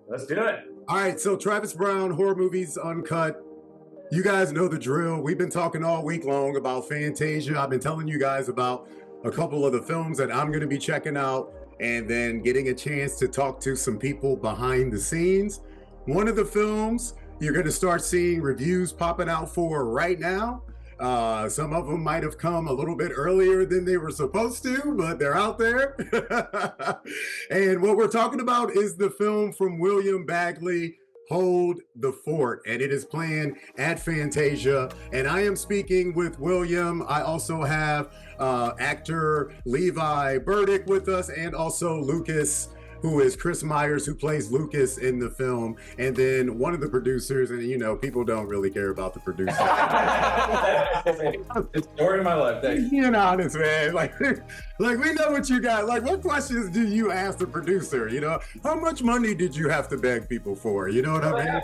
Let's do it. All right, so Travis Brown, Horror Movies Uncut. You guys know the drill. We've been talking all week long about Fantasia. I've been telling you guys about a couple of the films that I'm going to be checking out and then getting a chance to talk to some people behind the scenes. One of the films you're going to start seeing reviews popping out for right now. Some of them might have come a little bit earlier than they were supposed to, but they're out there. And what we're talking about is the film from William Bagley, Hold the Fort, and it is playing at Fantasia. And I am speaking with William. I also have actor Levi Burdick with us, and also Lucas, who is Chris Myers, who plays Lucas in the film, and then one of the producers. And you know, people don't really care about the producer. It's the story of my life. Thanks. Being honest, man. Like we know what you got. Like, what questions do you ask the producer? You know, how much money did you have to beg people for? You know what I mean?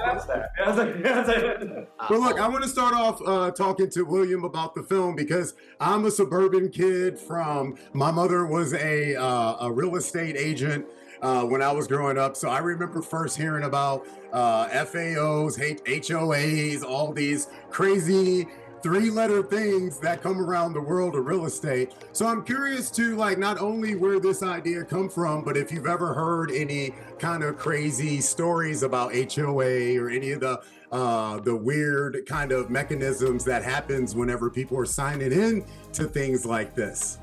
Well, look, I want to start off talking to William about the film because I'm a suburban kid from. My mother was a real estate agent. When I was growing up. So I remember first hearing about FAOs, HOAs, all these crazy three-letter things that come around the world of real estate. So I'm curious to like not only where this idea come from, but if you've ever heard any kind of crazy stories about HOA or any of the weird kind of mechanisms that happens whenever people are signing in to things like this.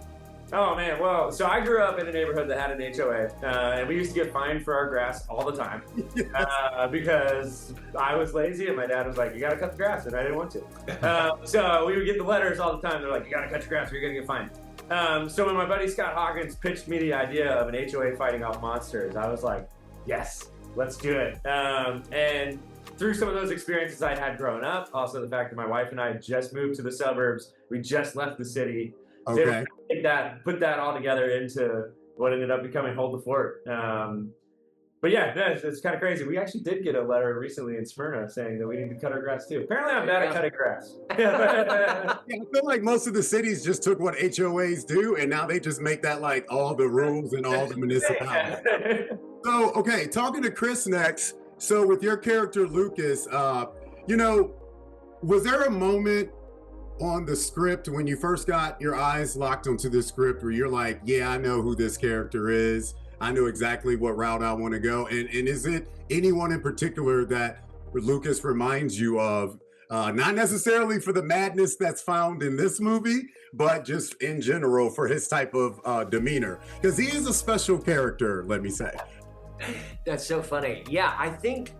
Oh man, well, so I grew up in a neighborhood that had an HOA, and we used to get fined for our grass all the time because I was lazy and my dad was like, "You gotta cut the grass," and I didn't want to. So we would get the letters all the time. They're like, "You gotta cut your grass or you're gonna get fined." So when my buddy Scott Hawkins pitched me the idea of an HOA fighting off monsters, I was like, "Yes, let's do it." And through some of those experiences I'd had growing up, also the fact that my wife and I had just moved to the suburbs, we just left the city. Okay. Put that all together into what ended up becoming Hold the Fort. But yeah, it's kind of crazy. We actually did get a letter recently in Smyrna saying that we need to cut our grass too. Apparently I'm bad at cutting grass. Yeah, I feel like most of the cities just took what HOAs do and now they just make that like all the rules in all the municipalities. So, okay, talking to Chris next. So with your character, Lucas, you know, was there a moment on the script when you first got your eyes locked onto the script where you're like, yeah, I know who this character is. I know exactly what route I want to go. And is it anyone in particular that Lucas reminds you of? Not necessarily for the madness that's found in this movie, but just in general for his type of demeanor. Because he is a special character, let me say. That's so funny. Yeah, I think...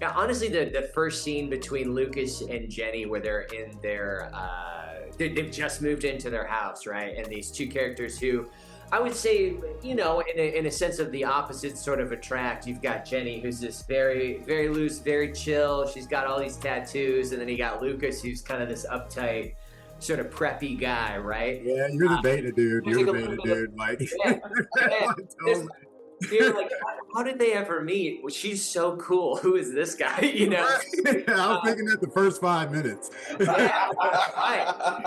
Yeah, honestly, the first scene between Lucas and Jenny where they're in their, they've just moved into their house, right? And these two characters who, I would say, you know, in a sense of the opposite sort of attract. You've got Jenny, who's this very, very loose, very chill. She's got all these tattoos. And then you got Lucas, who's kind of this uptight, sort of preppy guy, right? Yeah, you're the beta dude. You're the beta dude. Like, yeah. Totally. You're like, how did they ever meet? Well, she's so cool. Who is this guy? You know? I was thinking that the first 5 minutes. Yeah,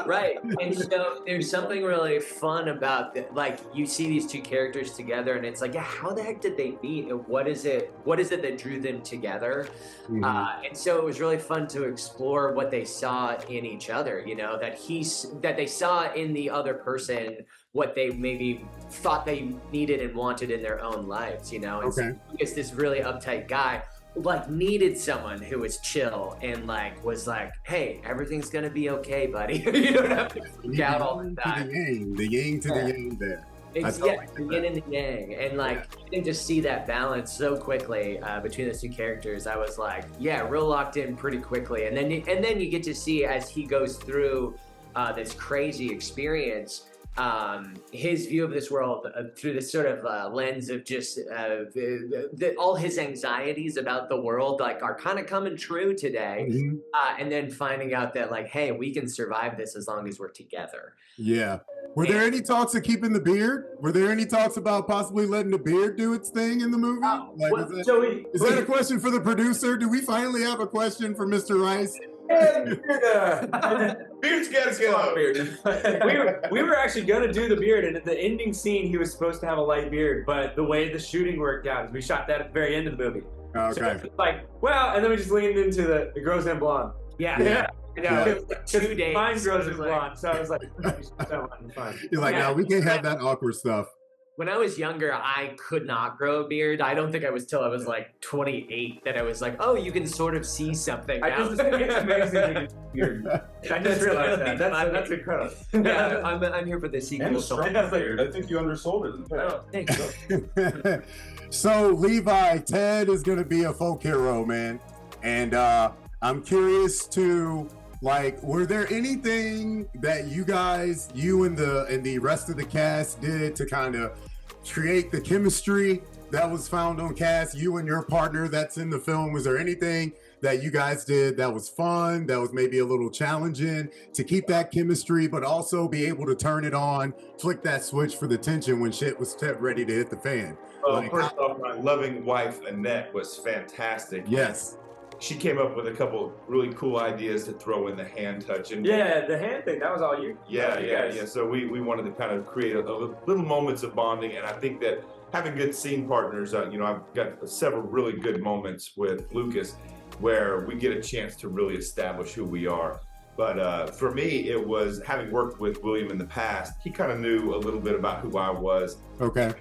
right. And so there's something really fun about that. Like you see these two characters together, and it's like, yeah, how the heck did they meet? And what is it that drew them together? Mm-hmm. And so it was really fun to explore what they saw in each other. You know, that they saw in the other person what they maybe thought they needed and wanted in their own lives, you know? And so it's this really uptight guy like needed someone who was chill and like was like, hey, everything's gonna be okay, buddy. You don't have to freak out all the time. The yang to the yang there. It's the yin and the yang, and like you can just see that balance so quickly between the two characters. I was like, yeah, real locked in pretty quickly, and then you get to see as he goes through this crazy experience. His view of this world through this sort of lens of just all his anxieties about the world like are kind of coming true today. Mm-hmm. And then finding out that like, hey, we can survive this as long as we're together. Yeah. Were there any talks of keeping the beard? Were there any talks about possibly letting the beard do its thing in the movie? Is that a question for the producer? Do we finally have a question for Mr. Rice? Beard's gotta go. we were actually gonna do the beard, and at the ending scene, he was supposed to have a light beard, but the way the shooting worked out is we shot that at the very end of the movie. Okay. So it's like, well, and then we just leaned into the grows in blonde. Yeah. Yeah. 2 days. Mine grows in blonde, so I was like, fine. You're like, no, we can't have that awkward stuff. When I was younger, I could not grow a beard. I don't think I was till I was like 28 that I was like, oh, you can sort of see something now. I just think it's amazing. I just realized that. That's incredible. Yeah, I'm here for the sequel. I think you undersold it. Oh, thanks. So, Levi, Ted is going to be a folk hero, man. And I'm curious to, like, were there anything that you guys, you and the rest of the cast did to kind of create the chemistry that was found on cast, you and your partner that's in the film? Was there anything that you guys did that was fun, that was maybe a little challenging to keep that chemistry, but also be able to turn it on, flick that switch for the tension when shit was ready to hit the fan? Well, first off, my loving wife, Annette, was fantastic. Yes. She came up with a couple really cool ideas to throw in the hand touch. And yeah, the hand thing, that was all you. Yeah. So we wanted to kind of create a little moments of bonding, and I think that having good scene partners, I've got several really good moments with Lucas where we get a chance to really establish who we are. But for me, it was having worked with William in the past, he kind of knew a little bit about who I was. Okay.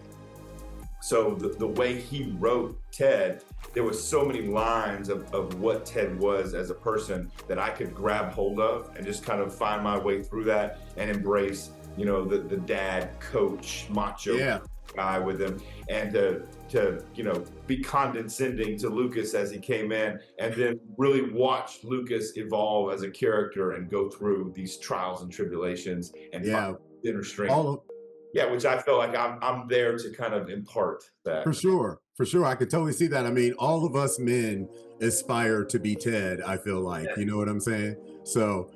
So the way he wrote Ted, there was so many lines of what Ted was as a person that I could grab hold of and just kind of find my way through that and embrace, the dad, coach, macho guy with him, and to be condescending to Lucas as he came in, and then really watch Lucas evolve as a character and go through these trials and tribulations and find inner strength. Which I feel like I'm there to kind of impart that. For sure. I could totally see that. I mean, all of us men aspire to be Ted, I feel like. You know what I'm saying? So,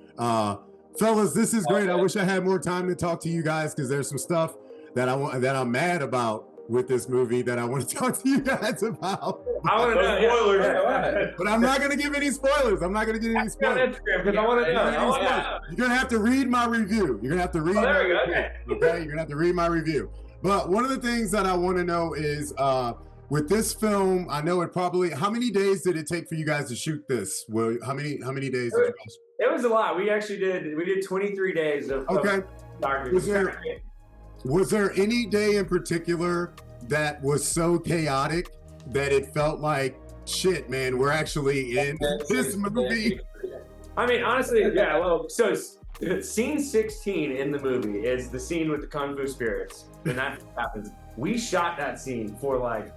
fellas, this is great. I wish I had more time to talk to you guys because there's some stuff that I'm mad about with this movie that I want to talk to you guys about. I want to know spoilers. But I'm not going to give any spoilers. I'm not going to give any spoilers. Because I want to know. You're going to have to read my review. You're going to have to read my review. Okay, you're going to have to read my review. But one of the things that I want to know is with this film, I know how many days did it take for you guys to shoot this? Well, how many days did you guys? It was a lot. We did 23 days of Was there any day in particular that was so chaotic that it felt like, shit, man, we're actually in this movie? I mean, honestly, yeah, well, so scene 16 in the movie is the scene with the Kung Fu spirits. And that happens. We shot that scene for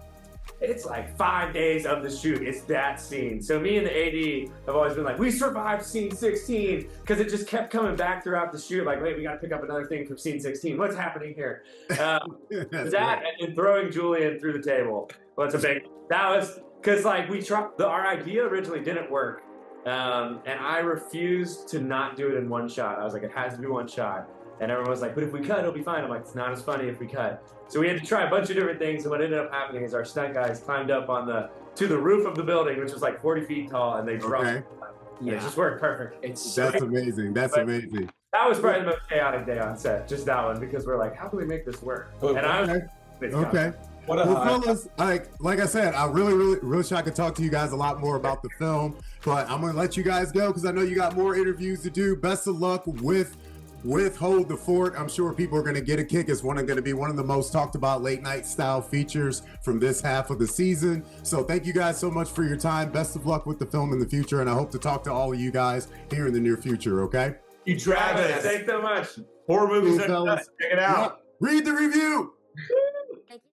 it's like 5 days of the shoot. It's that scene. So me and the AD have always been like, we survived scene 16 because it just kept coming back throughout the shoot. Like, wait, we got to pick up another thing from scene 16. What's happening here? That and throwing Julian through the table. That was because we tried. Our idea originally didn't work, and I refused to not do it in one shot. I was like, it has to be one shot. And everyone was like, but if we cut, it'll be fine. I'm like, it's not as funny if we cut. So we had to try a bunch of different things. And what ended up happening is our stunt guys climbed up to the roof of the building, which was like 40 feet tall, and they dropped. Okay. Yeah, it just worked perfect. That's amazing. That was probably the most chaotic day on set, just that one, because we're like, how do we make this work? And I was okay. Fellas, like I said, I really wish I could talk to you guys a lot more about the film, but I'm gonna let you guys go because I know you got more interviews to do. Best of luck with Hold the Fort. I'm sure people are going to get a kick. It's going to be one of the most talked about late night style features from this half of the season. So thank you guys so much for your time. Best of luck with the film in the future, and I hope to talk to all of you guys here in the near future, okay? You Travis. Thanks so much. Horror movies. Check it out. Yep. Read the review.